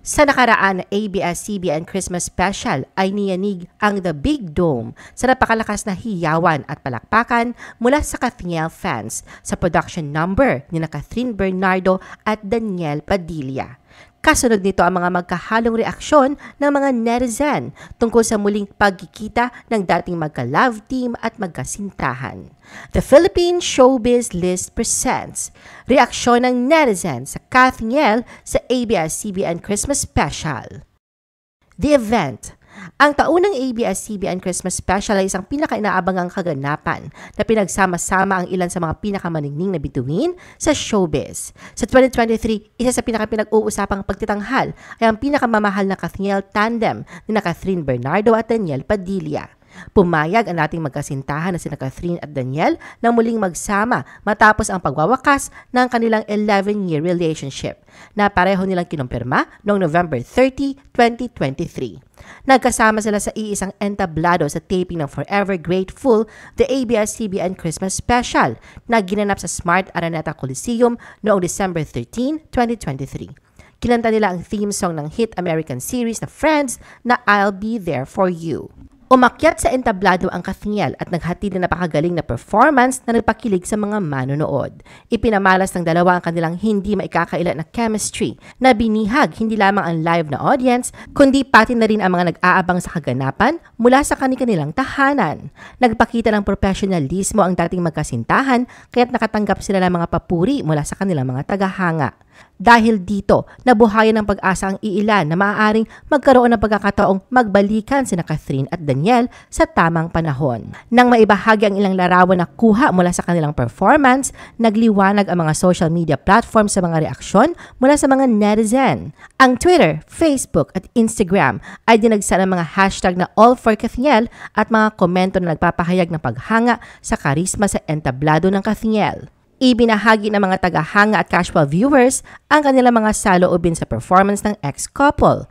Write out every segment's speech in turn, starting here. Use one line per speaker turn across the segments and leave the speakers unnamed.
Sa nakaraan na ABS-CBN Christmas Special ay niyanig ang The Big Dome sa napakalakas na hiyawan at palakpakan mula sa Kathniel fans sa production number ni Catherine Bernardo at Daniel Padilla. Kasunod nito ang mga magkahalong reaksyon ng mga netizen tungkol sa muling pagkikita ng dating magka-love team at magkasintahan. The Philippine Showbiz List presents reaksyon ng netizen sa Kathniel sa ABS-CBN Christmas Special. The event. Ang taunang ABS-CBN Christmas Special ay isang pinaka-inaabangang kaganapan na pinagsama-sama ang ilan sa mga pinakamaningning na bituin sa showbiz. Sa 2023, isa sa pinaka-pinag-uusapang pagtitanghal ay ang pinakamamahal na Kathniel tandem ni Catherine Bernardo at Daniel Padilla. Pumayag ang dating magkasintahan na sina Catherine at Daniel na muling magsama matapos ang pagwawakas ng kanilang 11-year relationship na pareho nilang kinumpirma noong November 30, 2023. Nagkasama sila sa iisang entablado sa taping ng Forever Grateful, the ABS-CBN Christmas Special na ginanap sa Smart Araneta Coliseum noong December 13, 2023. Kinanta nila ang theme song ng hit American series na Friends na I'll Be There For You. Umakyat sa entablado ang Kathniel at naghatid na napakagaling na performance na nagpakilig sa mga manonood. Ipinamalas ng dalawa ang kanilang hindi maikakaila na chemistry na binihag hindi lamang ang live na audience kundi pati na rin ang mga nag-aabang sa kaganapan mula sa kanilang tahanan. Nagpakita ng professionalismo ang dating magkasintahan kaya't nakatanggap sila ng mga papuri mula sa kanilang mga tagahanga. Dahil dito, nabuhayan ng pag-asa ang iilan na maaaring magkaroon ng pagkakataong magbalikan sina Catherine at Daniel sa tamang panahon. Nang maibahagi ang ilang larawan na kuha mula sa kanilang performance, nagliwanag ang mga social media platforms sa mga reaksyon mula sa mga netizen. Ang Twitter, Facebook at Instagram ay dinagsa ng mga hashtag na All for Kathniel at mga komento na nagpapahayag ng paghanga sa karisma sa entablado ng Kathniel. Ibinahagi ng mga tagahanga at casual viewers ang kanilang mga saloobin sa performance ng ex-couple.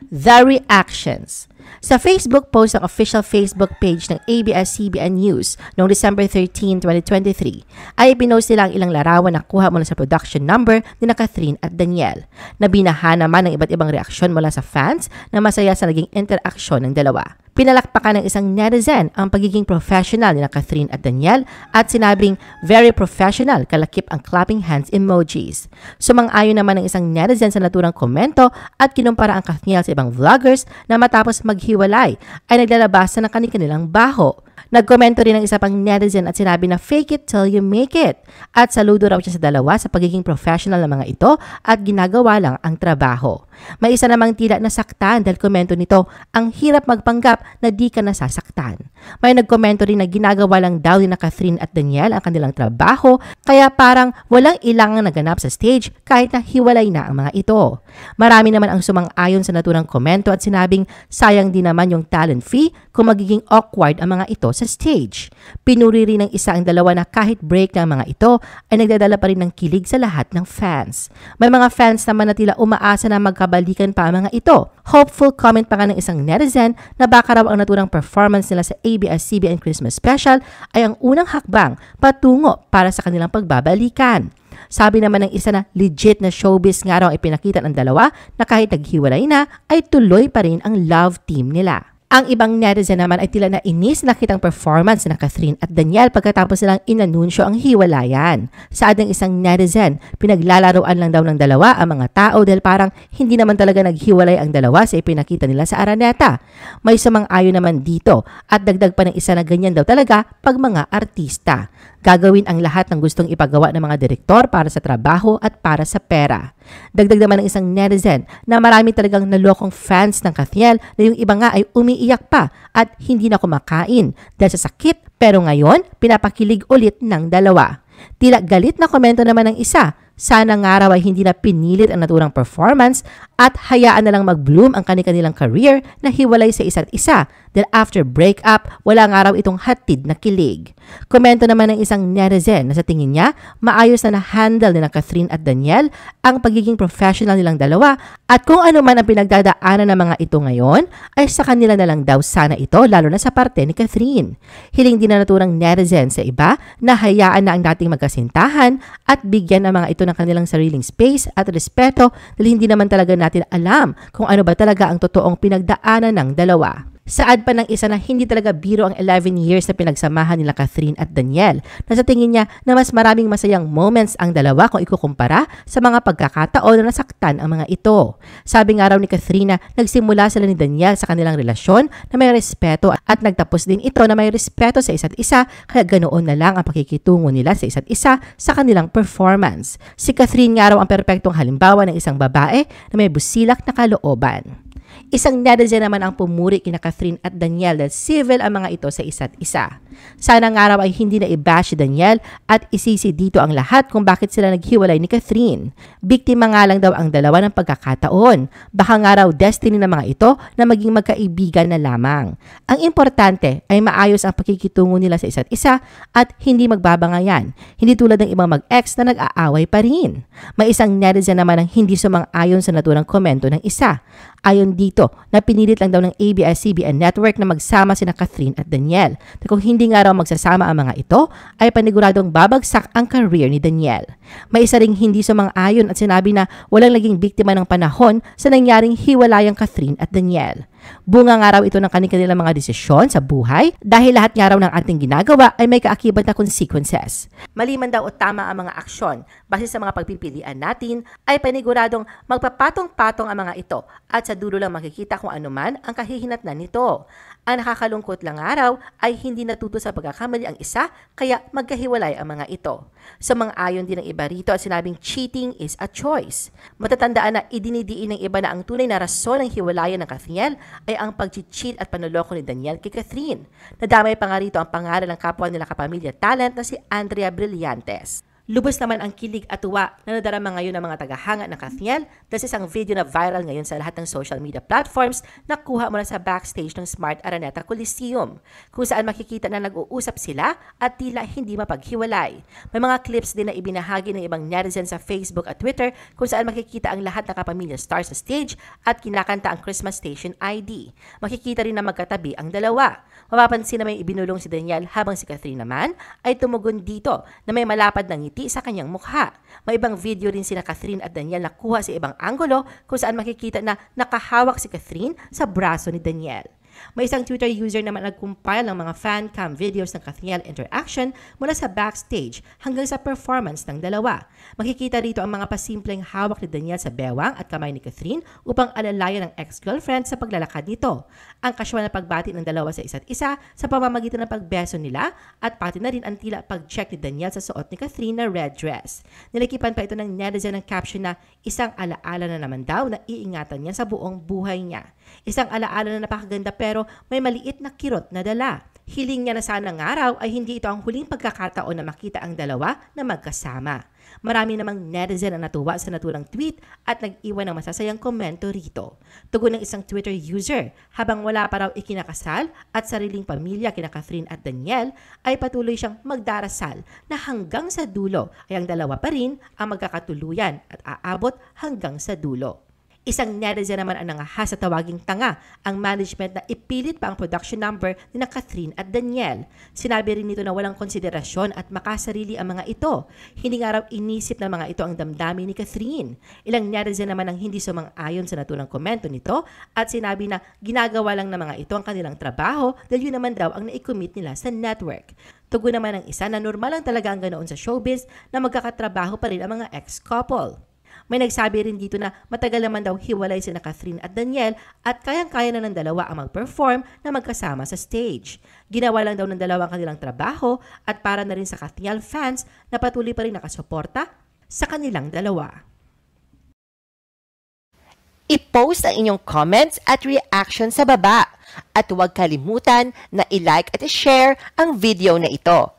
The reactions. Sa Facebook post ng official Facebook page ng ABS-CBN News noong December 13, 2023, ay pinost nila ang ilang larawan na kuha mula sa production number ni Catherine at Daniel. Nabinaha naman ng iba't ibang reaksyon mula sa fans na masaya sa naging interaksyon ng dalawa. Pinalakpakan ng isang netizen ang pagiging professional ni Catherine at Daniel at sinabing very professional kalakip ang clapping hands emojis. Sumang-ayon naman ng isang netizen sa naturang komento at kinumpara ang Kathniel sa ibang vloggers na matapos maghiwalay ay naglalabasan ng kanilang baho. Nagkomento rin ng isa pang netizen at sinabi na fake it till you make it at saludo raw siya sa dalawa sa pagiging professional ng mga ito at ginagawa lang ang trabaho. May isa namang tila nasaktan dahil komento nito, ang hirap magpanggap na di ka nasasaktan. May nagkomento rin na ginagawa lang daw ni Catherine at Daniel ang kanilang trabaho kaya parang walang ilangang naganap sa stage kahit na hiwalay na ang mga ito. Marami naman ang sumang-ayon sa naturang komento at sinabing sayang din naman yung talent fee kung magiging awkward ang mga ito sa stage. Pinuri rin ng isa ang dalawa na kahit break ng mga ito ay nagdadala pa rin ng kilig sa lahat ng fans. May mga fans naman na tila umaasa na magkabalikan pa ang mga ito. Hopeful comment pa nga ng isang netizen na baka raw ang naturang performance nila sa ABS-CBN Christmas Special ay ang unang hakbang patungo para sa kanilang pagbabalikan. Sabi naman ng isa na legit na showbiz nga raw ay pinakita ng dalawa na kahit naghiwalay na ay tuloy pa rin ang love team nila. Ang ibang netizen naman ay tila na inis nakitang performance na Catherine at Daniel pagkatapos nilang inanunsyo ang hiwalayan. Sa adang isang netizen, pinaglalaroan lang daw ng dalawa ang mga tao dahil parang hindi naman talaga naghiwalay ang dalawa sa ipinakita nila sa Araneta. May sumang-ayon naman dito at dagdag pa ng isa na ganyan daw talaga pag mga artista. Gagawin ang lahat ng gustong ipagawa ng mga direktor para sa trabaho at para sa pera. Dagdag naman ng isang netizen na marami talagang nalokong fans ng Kathniel na yung iba nga ay umiiyak pa at hindi na kumakain dahil sa sakit pero ngayon pinapakilig ulit ng dalawa. Tila galit na komento naman ng isa. Sana nga raw ay hindi na pinilit ang naturang performance at hayaan na lang mag-bloom ang kanilang career na hiwalay sa isa't isa Then after breakup, wala nga raw itong hatid na kilig. Komento naman ng isang netizen na sa tingin niya, maayos na na-handle ni Catherine at Daniel ang pagiging professional nilang dalawa at kung ano man ang pinagdadaanan ng mga ito ngayon, ay sa kanila na lang daw sana ito lalo na sa parte ni Catherine. Hiling din na naturang netizen sa iba na hayaan na ang dating magkasintahan at bigyan ang mga ito ng kanilang sariling space at respeto dahil hindi naman talaga natin alam kung ano ba talaga ang totoong pinagdaanan ng dalawa. Saad pa ng isa na hindi talaga biro ang 11 years na pinagsamahan nila Catherine at Daniel na sa tingin niya na mas maraming masayang moments ang dalawa kung ikukumpara sa mga pagkakataon na nasaktan ang mga ito. Sabi nga raw ni Catherine na nagsimula sila ni Daniel sa kanilang relasyon na may respeto at nagtapos din ito na may respeto sa isa't isa kaya ganoon na lang ang pakikitungo nila sa isa't isa sa kanilang performance. Si Catherine nga raw ang perpektong halimbawa ng isang babae na may busilak na kalooban. Isang netizen naman ang pumuri kina Catherine at Daniel dahil civil ang mga ito sa isa't isa. Sana nga raw ay hindi na i-bash si Daniel at isisi dito ang lahat kung bakit sila naghiwalay ni Catherine. Biktima nga lang daw ang dalawa ng pagkakataon. Baka nga raw destiny ng mga ito na maging magkaibigan na lamang. Ang importante ay maayos ang pakikitungo nila sa isa't isa at hindi magbabangayan. Hindi tulad ng ibang mag-ex na nag-aaway pa rin. May isang netizen naman ang hindi sumang-ayon sa naturang komento ng isa. Ayon dito na pinilit lang daw ng ABS-CBN network na magsama sina Catherine at Daniel. At kung hindi nga raw magsasama ang mga ito, ay paniguradong babagsak ang career ni Daniel. May isa ring hindi sumang-ayon at sinabi na walang naging biktima ng panahon sa nangyaring hiwalayang Catherine at Daniel. Bunga nga raw ito ng kanilang mga desisyon sa buhay dahil lahat nga raw ng ating ginagawa ay may kaakibat na consequences. Maliman daw o tama ang mga aksyon base sa mga pagpipilian natin ay paniguradong magpapatong-patong ang mga ito at sa dulo lang makikita kung ano man ang kahihinatnan nito. Ang nakakalungkot lang araw ay hindi natuto sa pagkakamali ang isa kaya magkahiwalay ang mga ito. Sa mga ayon din ng iba rito at sinabing cheating is a choice. Matatandaan na idinidiin ng iba na ang tunay na rason ng hiwalayan ng Catherine ay ang pag-cheat at panloloko ni Daniel kay Catherine. Nadamay pa nga rito ang pangalan ng kapwa nila kapamilya talent na si Andrea Brillantes. Lubos naman ang kilig at tuwa na nadarama ngayon ng mga tagahanga ng Catherine dahil sa isang video na viral ngayon sa lahat ng social media platforms na kuha mula sa backstage ng Smart Araneta Coliseum kung saan makikita na nag-uusap sila at tila hindi mapaghiwalay. May mga clips din na ibinahagi ng ibang netizens sa Facebook at Twitter kung saan makikita ang lahat ng kapamilya stars sa stage at kinakanta ang Christmas Station ID. Makikita rin na magkatabi ang dalawa. Mapapansin na may ibinulong si Daniel habang si Catherine naman ay tumugon dito na may malapad na ngiti sa kanyang mukha. May ibang video rin sina Catherine at Daniel na kuha sa ibang anggulo kung saan makikita na nakahawak si Catherine sa braso ni Daniel. May isang Twitter user naman nag-compile ng mga fan cam videos ng Catherine interaction mula sa backstage hanggang sa performance ng dalawa. Makikita rito ang mga pasimpleng hawak ni Daniel sa bewang at kamay ni Catherine upang alalayan ng ex-girlfriend sa paglalakad nito. Ang casual na pagbati ng dalawa sa isa't isa sa pamamagitan ng pagbeso nila at pati na rin ang tila pag-check ni Daniel sa suot ni Catherine na red dress. Nilikipan pa ito ng netizen ng caption na isang alaala na naman daw na iingatan niya sa buong buhay niya. Isang alaala na napakaganda pero may maliit na kirot na dala. Hiling niya na sana ng araw ay hindi ito ang huling pagkakataon na makita ang dalawa na magkasama. Marami namang netizen ang natuwa sa naturang tweet at nag-iwan ng masasayang komento rito. Tugon ng isang Twitter user, habang wala pa raw ikinakasal at sariling pamilya kina Catherine at Daniel, ay patuloy siyang magdarasal na hanggang sa dulo ay ang dalawa pa rin ang magkakatuluyan at aabot hanggang sa dulo. Isang netizen naman ang nangahas sa tawaging tanga ang management na ipilit pa ang production number ni Catherine at Daniel. Sinabi rin nito na walang konsiderasyon at makasarili ang mga ito. Hindi nga raw inisip ng mga ito ang damdamin ni Catherine. Ilang netizen naman ang hindi sumang-ayon sa naturang komento nito at sinabi na ginagawa lang ng mga ito ang kanilang trabaho dahil yun naman daw ang nai-commit nila sa network. Tugon naman ng isa na normal lang talaga ang ganoon sa showbiz na magkakatrabaho pa rin ang mga ex-couple. May nagsabi rin dito na matagal naman daw hiwalay sina Catherine at Daniel at kayang-kaya na ng dalawa ang mag-perform na magkasama sa stage. Ginawa lang daw ng dalawa ang kanilang trabaho at para na rin sa Catherine fans na patuloy pa rin nakasuporta sa kanilang dalawa. I-post ang inyong comments at reaction sa baba at huwag kalimutan na i-like at i-share ang video na ito.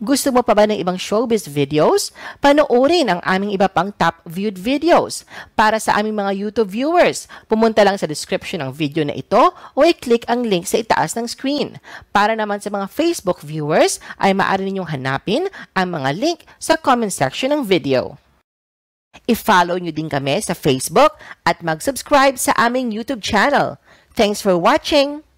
Gusto mo pa ba ng ibang showbiz videos? Panoorin ang aming iba pang top viewed videos. Para sa aming mga YouTube viewers, pumunta lang sa description ng video na ito o i-click ang link sa itaas ng screen. Para naman sa mga Facebook viewers, ay maaari ninyong hanapin ang mga link sa comment section ng video. I-follow nyo din kami sa Facebook at mag-subscribe sa aming YouTube channel. Thanks for watching!